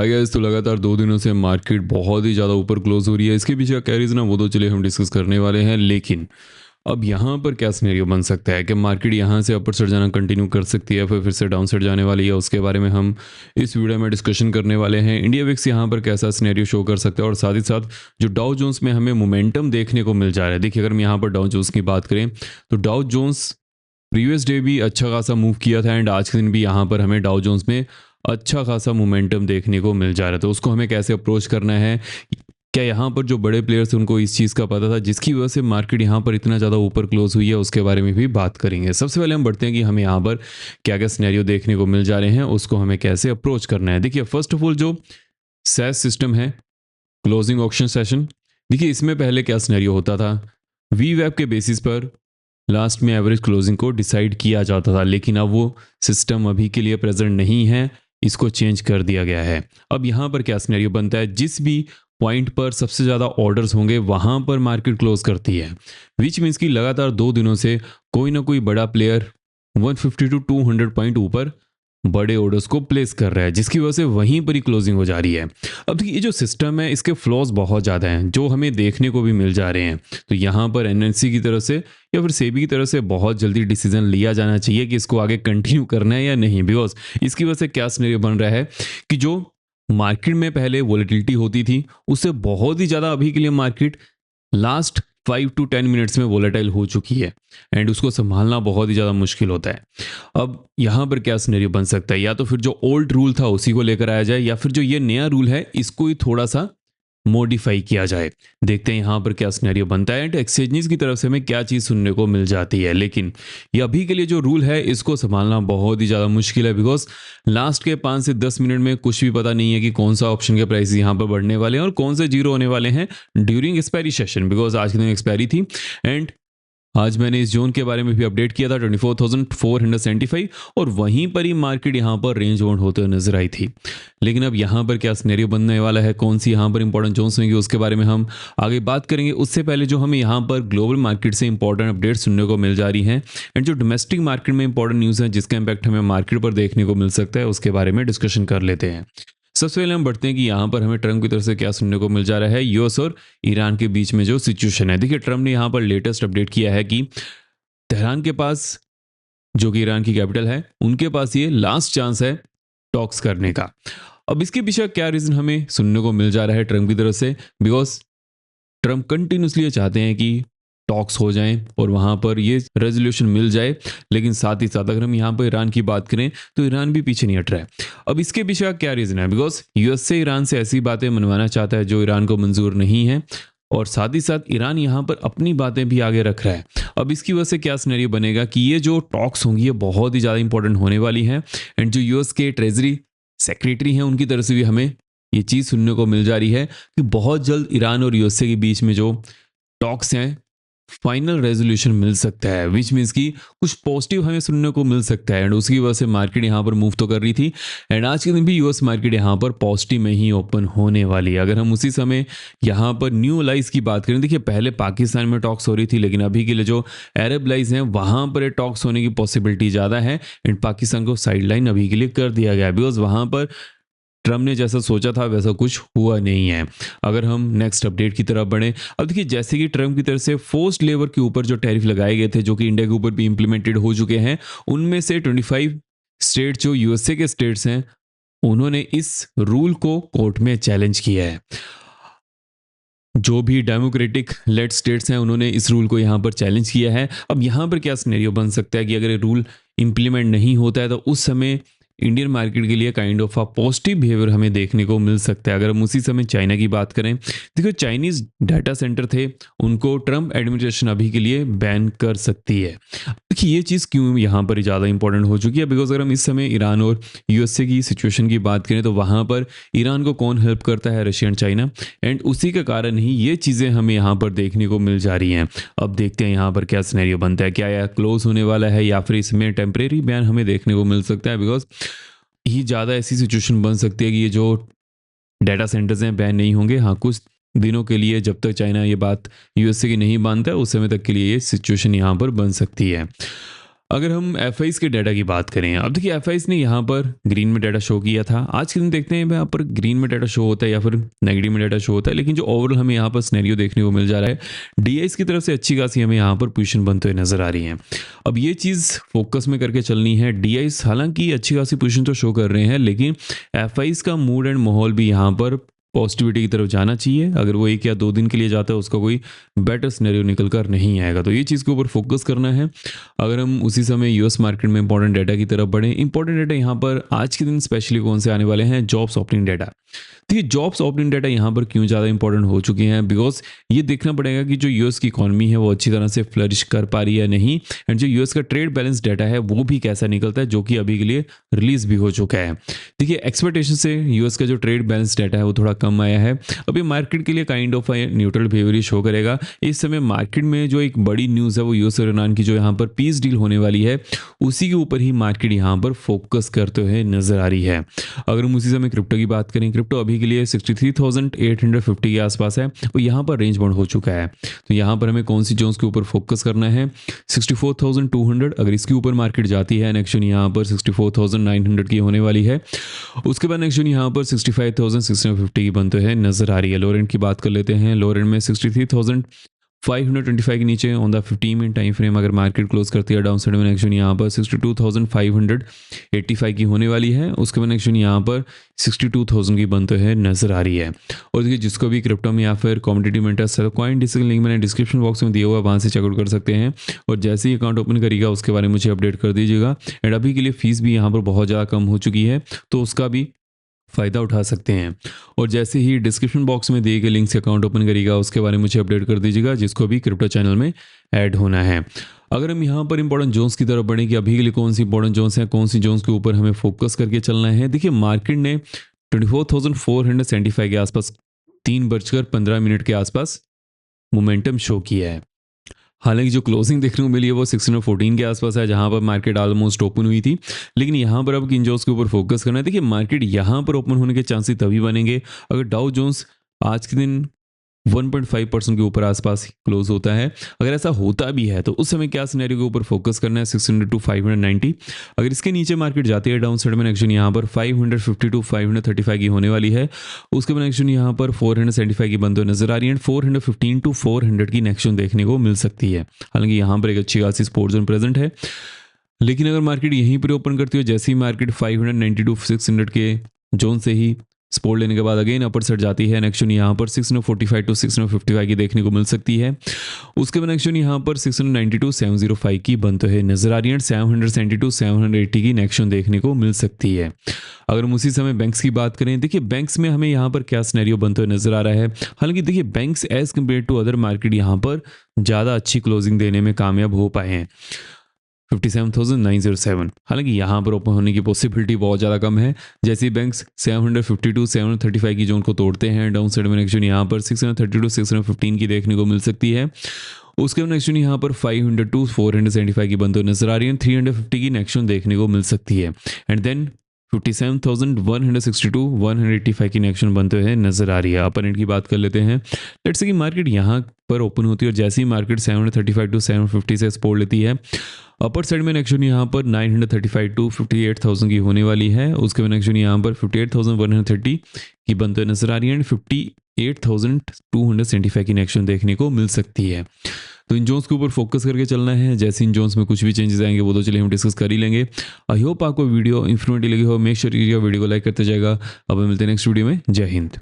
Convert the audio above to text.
Hi guys, तो लगातार 2 दिनों से मार्केट बहुत ही ज़्यादा ऊपर क्लोज हो रही है। इसके पीछे का क्या रीज़न है वो तो चलिए हम डिस्कस करने वाले हैं। लेकिन अब यहाँ पर क्या सिनेरियो बन सकता है कि मार्केट यहाँ से अपर साइड जाना कंटिन्यू कर सकती है, फिर से डाउन साइड जाने वाली है, उसके बारे में हम इस वीडियो में डिस्कशन करने वाले हैं। इंडिया विक्स यहाँ पर कैसा सिनेरियो शो कर सकता है और साथ ही साथ जो डाउ जोन्स में हमें मोमेंटम देखने को मिल जा रहा है। देखिए, अगर हम यहाँ पर डाउ जोन्स की बात करें तो डाउ जोन्स प्रीवियस डे भी अच्छा खासा मूव किया था एंड आज के दिन भी यहाँ पर हमें डाउ जोन्स में अच्छा खासा मोमेंटम देखने को मिल जा रहा है। तो उसको हमें कैसे अप्रोच करना है, क्या यहाँ पर जो बड़े प्लेयर्स हैं उनको इस चीज़ का पता था जिसकी वजह से मार्केट यहाँ पर इतना ज़्यादा ऊपर क्लोज हुई है, उसके बारे में भी बात करेंगे। सबसे पहले हम बढ़ते हैं कि हमें यहाँ पर क्या क्या सिनेरियो देखने को मिल जा रहे हैं, उसको हमें कैसे अप्रोच करना है। देखिए, फर्स्ट ऑफ ऑल जो सैस सिस्टम है, क्लोजिंग ऑक्शन सेशन, देखिए इसमें पहले क्या सिनेरियो होता था, वी वेब के बेसिस पर लास्ट में एवरेज क्लोजिंग को डिसाइड किया जाता था, लेकिन अब वो सिस्टम अभी के लिए प्रेजेंट नहीं है, इसको चेंज कर दिया गया है। अब यहाँ पर क्या सिनेरियो बनता है, जिस भी पॉइंट पर सबसे ज़्यादा ऑर्डर्स होंगे वहाँ पर मार्केट क्लोज करती है, विच मीन्स कि लगातार 2 दिनों से कोई ना कोई बड़ा प्लेयर 150 टू 200 पॉइंट ऊपर बड़े ऑर्डर्स को प्लेस कर रहा है, जिसकी वजह से वहीं पर ही क्लोजिंग हो जा रही है। अब देखिए, ये जो सिस्टम है इसके फ्लॉज बहुत ज़्यादा हैं जो हमें देखने को भी मिल जा रहे हैं। तो यहाँ पर एनएससी की तरफ से या फिर सेबी की तरफ से बहुत जल्दी डिसीजन लिया जाना चाहिए कि इसको आगे कंटिन्यू करना है या नहीं। बिकॉज इसकी वजह से क्या सिनेरियो बन रहा है कि जो मार्केट में पहले वॉलेटिलिटी होती थी उससे बहुत ही ज़्यादा अभी के लिए मार्केट लास्ट 5 टू 10 मिनट्स में वोलेटाइल हो चुकी है एंड उसको संभालना बहुत ही ज़्यादा मुश्किल होता है। अब यहाँ पर क्या सिनेरियो बन सकता है, या तो फिर जो ओल्ड रूल था उसी को लेकर आया जाए, या फिर जो ये नया रूल है इसको ही थोड़ा सा मॉडिफाई किया जाए। देखते हैं यहाँ पर क्या सिनेरियो बनता है एंड एक्सचेंजेस की तरफ से हमें क्या चीज़ सुनने को मिल जाती है। लेकिन ये अभी के लिए जो रूल है इसको संभालना बहुत ही ज़्यादा मुश्किल है, बिकॉज लास्ट के 5 से 10 मिनट में कुछ भी पता नहीं है कि कौन सा ऑप्शन के प्राइस यहाँ पर बढ़ने वाले हैं और कौन से जीरो होने वाले हैं ड्यूरिंग एक्सपायरी सेशन। बिकॉज आज के दिन एक्सपायरी थी एंड आज मैंने इस जोन के बारे में भी अपडेट किया था 24,475 और वहीं पर ही मार्केट यहाँ पर रेंज बाउंड होते हुए नजर आई थी। लेकिन अब यहाँ पर क्या सिनेरियो बनने वाला है, कौन सी यहाँ पर इंपॉर्टेंट जोन्स होंगी, उसके बारे में हम आगे बात करेंगे। उससे पहले जो हमें यहाँ पर ग्लोबल मार्केट से इंपॉर्टेंट अपडेट सुनने को मिल जा रही हैं एंड जो डोमेस्टिक मार्केट में इंपॉर्टेंट न्यूज़ है जिसका इंपैक्ट हमें मार्केट पर देखने को मिल सकता है, उसके बारे में डिस्कशन कर लेते हैं। सबसे पहले हम बढ़ते हैं कि यहाँ पर हमें ट्रम्प की तरफ से क्या सुनने को मिल जा रहा है, यूएस और ईरान के बीच में जो सिचुएशन है। देखिए, ट्रम्प ने यहाँ पर लेटेस्ट अपडेट किया है कि तेहरान के पास, जो कि ईरान की कैपिटल है, उनके पास ये लास्ट चांस है टॉक्स करने का। अब इसके पीछे क्या रीजन हमें सुनने को मिल जा रहा है ट्रम्प की तरफ से, बिकॉज ट्रम्प कंटिन्यूसली चाहते हैं कि टॉक्स हो जाएं और वहां पर ये रेजोल्यूशन मिल जाए। लेकिन साथ ही साथ अगर हम यहाँ पर ईरान की बात करें तो ईरान भी पीछे नहीं हट रहा है। अब इसके पीछे का क्या रीजन है, बिकॉज यूएस से ईरान से ऐसी बातें मनवाना चाहता है जो ईरान को मंजूर नहीं है और साथ ही साथ ईरान यहाँ पर अपनी बातें भी आगे रख रहा है। अब इसकी वजह से क्या सिनेरियो बनेगा कि ये जो टॉक्स होंगी ये बहुत ही ज़्यादा इंपॉर्टेंट होने वाली हैं एंड जो यूएस के ट्रेजरी सेक्रेटरी हैं उनकी तरफ से भी हमें ये चीज़ सुनने को मिल जा रही है कि बहुत जल्द ईरान और यूएसए के बीच में जो टॉक्स हैं फाइनल रेजोल्यूशन मिल सकता है, विच मीन्स कि कुछ पॉजिटिव हमें सुनने को मिल सकता है एंड उसकी वजह से मार्केट यहाँ पर मूव तो कर रही थी एंड आज के दिन भी यूएस मार्केट यहाँ पर पॉजिटिव में ही ओपन होने वाली है। अगर हम उसी समय यहाँ पर न्यू लाइज की बात करें, देखिए पहले पाकिस्तान में टॉक्स हो रही थी लेकिन अभी के लिए जो अरब लाइज हैं वहाँ पर टॉक्स होने की पॉसिबिलिटी ज़्यादा है एंड पाकिस्तान को साइडलाइन अभी के लिए कर दिया गया है, बिकॉज वहाँ पर ट्रम्प ने जैसा सोचा था वैसा कुछ हुआ नहीं है। अगर हम नेक्स्ट अपडेट की तरफ बढ़ें, अब देखिए जैसे कि ट्रम्प की तरफ से फोर्स्ड लेबर के ऊपर जो टैरिफ लगाए गए थे जो कि इंडिया के ऊपर भी इंप्लीमेंटेड हो चुके हैं, उनमें से 25 स्टेट जो यूएसए के स्टेट्स हैं उन्होंने इस रूल को कोर्ट में चैलेंज किया है। जो भी डेमोक्रेटिक लेड स्टेट्स हैं उन्होंने इस रूल को यहाँ पर चैलेंज किया है। अब यहाँ पर क्या सिनेरियो बन सकता है कि अगर ये रूल इंप्लीमेंट नहीं होता है तो उस समय इंडियन मार्केट के लिए kind of a positive behaviour हमें देखने को मिल सकता है। अगर हम उसी समय चाइना की बात करें, देखो चाइनीज डाटा सेंटर थे उनको ट्रम्प एडमिनिस्ट्रेशन अभी के लिए बैन कर सकती है। देखिए ये चीज़ क्यों यहाँ पर ज़्यादा इंपॉर्टेंट हो चुकी है, बिकॉज अगर हम इस समय ईरान और यूएसए की सिचुएशन की बात करें तो वहाँ पर ईरान को कौन हेल्प करता है, रशिया एंड चाइना, एंड उसी के कारण ही ये चीज़ें हमें यहाँ पर देखने को मिल जा रही हैं। अब देखते हैं यहाँ पर क्या सिनेरियो बनता है, क्या यह क्लोज होने वाला है या फिर इसमें टेम्परेरी बैन हमें देखने को मिल सकता है, बिकॉज ये ज़्यादा ऐसी सिचुएशन बन सकती है कि ये जो डाटा सेंटर्स हैं बैन नहीं होंगे। हाँ, कुछ दिनों के लिए जब तक चाइना ये बात यूएसए की नहीं मानता है उस समय तक के लिए ये सिचुएशन यहाँ पर बन सकती है। अगर हम एफ के डाटा की बात करें, अब देखिए एफ ने यहाँ पर ग्रीन में डाटा शो किया था। आज के दिन देखते हैं यहाँ पर ग्रीन में डाटा शो होता है या फिर नेगेटिव में डाटा शो होता है, लेकिन जो ओवरऑल हमें यहाँ पर सिनेरियो देखने को मिल जा रहा है, डीआईस की तरफ से अच्छी खासी हमें यहाँ पर पोजीशन बनते हुए नजर आ रही है। अब ये चीज़ फोकस में करके चलनी है। डीआईस हालांकि अच्छी खासी पोजीशन तो शो कर रहे हैं, लेकिन एफ का मूड एंड माहौल भी यहाँ पर पॉजिटिविटी की तरफ जाना चाहिए। अगर वो 1 या 2 दिन के लिए जाता है, उसका कोई बेटर सिनेरियो निकल कर नहीं आएगा, तो ये चीज़ के ऊपर फोकस करना है। अगर हम उसी समय यूएस मार्केट में इंपॉर्टेंट डाटा की तरफ बढ़ें, इंपॉर्टेंट डाटा यहाँ पर आज के दिन स्पेशली कौन से आने वाले हैं, जॉब्स ओपनिंग डाटा। देखिए जॉब्स ओपनिंग डाटा यहाँ पर क्यों ज़्यादा इंपॉर्टेंट हो चुके हैं, बिकॉज ये देखना पड़ेगा कि जो यूएस की इकॉनमी है वो अच्छी तरह से फ्लरिश कर पा रही है नहीं, एंड जो यूएस का ट्रेड बैलेंस डाटा है वो भी कैसा निकलता है, जो कि अभी के लिए रिलीज भी हो चुका है। देखिए एक्सपेक्टेशन से यूएस का जो ट्रेड बैलेंस डाटा है वो थोड़ा कम आया है। अभी मार्केट के लिए kind of neutral behaviour show करेगा। इस समय मार्केट में जो एक बड़ी न्यूज़ है वो यूएस और ईरान की जो यहाँ पर पीस डील होने वाली है, उसी के ऊपर ही मार्केट यहाँ पर फोकस करते हुए नजर आ रही है। अगर हम उसी समय क्रिप्टो की बात करें, क्रिप्टो अभी के लिए 63,850 के आसपास है, वो यहाँ पर रेंज बाउंड हो चुका है। तो यहाँ पर हमें कौन सी जोन्स के ऊपर फोकस करना है, 64,200, अगर इसके ऊपर मार्केट जाती है, नेक्स्ट जोन यहाँ पर 64,900 की होने वाली है। उसके बाद नेक्स्ट जोन यहाँ पर 65,650 की बनते हैं नजर आ रही है। लोरेंट की बात कर लेते हैं, लोरेंट में 63,525 के नीचे on the 15 minute time frame अगर मार्केट क्लोज करती है, डाउन साइड में नेक्स्ट जोन यहाँ पर 62,585 की होने वाली है। उसके बाद नेक्स्ट जोन यहाँ पर 62,000 की बनते हैं नजर आ रही है। और देखिए जिसको भी क्रिप्टो में या फिर कॉमोडिटी में इंटरेस्ट है, कॉइन डिस्क लिंक मैंने डिस्क्रिप्शन बॉक्स में दिया हुआ है, वहाँ से चेकआउट कर सकते हैं। और जैसे ही अकाउंट ओपन करेगा उसके बारे में मुझे अपडेट कर दीजिएगा। एंड अभी के लिए फीस भी यहाँ पर बहुत ज़्यादा कम हो चुकी है, तो उसका भी फ़ायदा उठा सकते हैं। और जैसे ही डिस्क्रिप्शन बॉक्स में दिए गए लिंक से अकाउंट ओपन करेगा उसके बारे में मुझे अपडेट कर दीजिएगा, जिसको भी क्रिप्टो चैनल में ऐड होना है। अगर हम यहाँ पर इंपॉर्टेंट जोन्स की तरफ बढ़ें कि अभी के लिए कौन सी इंपॉर्टेंट जोन्स हैं, कौन सी जोन्स के ऊपर हमें फोकस करके चलना है। देखिए मार्केट ने 24,475 के आसपास 3:15 के आसपास मोमेंटम शो किया है। हालांकि जो क्लोजिंग देखने को मिली है वो 1614 के आसपास है, जहां पर मार्केट ऑलमोस्ट ओपन हुई थी। लेकिन यहां पर अब किन जोन्स के ऊपर फोकस करना है। देखिए मार्केट यहां पर ओपन होने के चांसेस तभी बनेंगे अगर डाउ जोन्स आज के दिन 1.5% के ऊपर आसपास क्लोज होता है। अगर ऐसा होता भी है तो उस समय क्या सिनेरियो के ऊपर फोकस करना है, 600 to 590। अगर इसके नीचे मार्केट जाती है, डाउन साइड में एक्शन यहाँ पर 550 to 535 की होने वाली है। उसके बाद एक्शन यहाँ पर 475 की बंद नजर आ रही है, 415 to 400 की नेक्शन देखने को मिल सकती है। हालांकि यहाँ पर एक अच्छी खासी सपोर्ट जोन प्रेजेंट है, लेकिन अगर मार्केट यहीं पर ओपन करती हो, जैसे ही मार्केट 590 to 600 के जोन से ही सपोर्ट लेने के बाद अगेन अपर साइड जाती है, नेक्स्ट यहाँ पर 645 to 655 की देखने को मिल सकती है। उसके बाद नेक्स्ट यहाँ पर 690 to 705 की बनते हुए नजर आ रही है, 770 to 780 की नेक्स्ट देखने को मिल सकती है। अगर हम उसी समय बैंक्स की बात करें, देखिए बैंक्स में हमें यहाँ पर क्या सिनेरियो बनते हुए नजर आ रहा है। हालांकि देखिए banks as compare to other market यहाँ पर ज़्यादा अच्छी क्लोजिंग देने में कामयाब हो पाए हैं, 57,907। हालांकि यहाँ पर ओपन होने की पॉसिबिलिटी बहुत ज़्यादा कम है। जैसे बैंक्स 750 to 735 की जोन को तोड़ते हैं, डाउन साइड में नेक्स्ट यहाँ पर 630 to 615 की देखने को मिल सकती है। उसके बाद नेक्स्ट यहाँ पर 500 to 475 की बंद नजर आ रही है, 350 की नेक्स्ट देखने को मिल सकती है। एंड देन 57,162 185 की नेक्शन बनते हुए नजर आ रही है। अपर एंड की बात कर लेते हैं। लेट्स से कि मार्केट यहाँ पर ओपन होती है और जैसे ही मार्केट 735 to 750 से सपोर्ट लेती है, अपर साइड में नेक्स्ट यहाँ पर 935 to 58,000 की होने वाली है। उसके बाद नेक्स्ट यहाँ पर 58,130 की बनते हुए नजर आ रही है, एंड 58,275 की नेक्शन देखने को मिल सकती है। तो इन जोन्स के ऊपर फोकस करके चलना है। जैसे इन जोन्स में कुछ भी चेंजेस आएंगे वो तो चलिए हम डिस्कस कर ही लेंगे। आई होप आपको वीडियो इन्फॉर्मेटिव लगी हो। मेक श्योर वीडियो को लाइक करते जाएगा। अब मिलते हैं नेक्स्ट वीडियो में। जय हिंद।